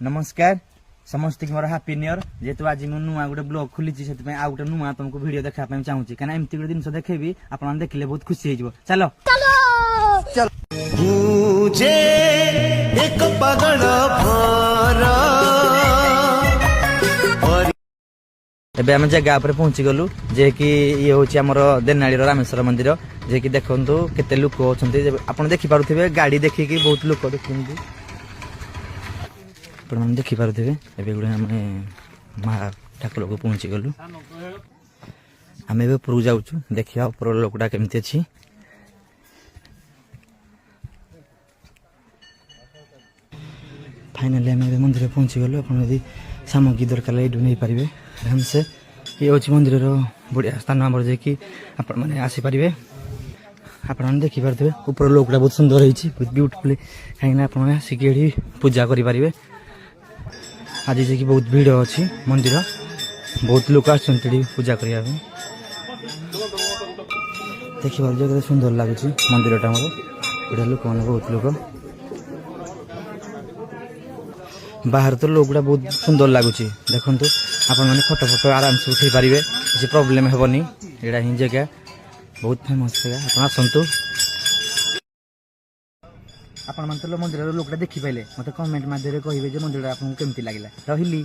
नमस्कार समस्त मोर happy new year जेहेतु आज मुझे नुआ गोटे ब्लॉग खोली से आउ गोटे नुआ तुमको वीडियो देखा चाहूँगी कहीं एमती गोटे जिन देखेबी आप देखिले बहुत खुशी हो चलो चलो एबे आम जगह पर पहुंची गलु जे कि ये हूँ आमर देनाली रामेश्वर मंदिर जे कि देखु केते लोक अच्छा आप देखिपे गाड़ी देखिकी बहुत लोक देखते देखिपे एवं गोटे आम महा ठाकुर को पहुंची गलु आम ए ऊपर जाऊँ देखा ऊपर लोकटा केमती अच्छी फाइनाली आम मंदिर पहुंची गलु आप सामग्री दरकार ये नहीं पारे आराम से ये हूँ मंदिर बढ़िया स्थान आम जी आपण मैंने आसीपारे आपने देखिपे ऊपर लोकटा बहुत सुंदर होती बहुत ब्यूटीफुल कहीं आप आसिक ये पूजा करें आज जे कि बहुत भीड़ अच्छी मंदिर बहुत लोग आसती पूजा करने देखिए सुंदर लगुच मंदिरटा मोर बढ़िया लोक मैंने बहुत लोग बाहर तो लोकटा बहुत सुंदर लगुच देखु आपण मैंने फोटो फोटो आराम से उठे पारे किसी प्रोब्लेम हेनी यहाँ ही जगह बहुत फेमस जगह आप आसतु आपण मन तो मंदिर लोकटा देखी पाइले मत कमेंट मध्यम कहे मंदिर आपको केमती लगे रही।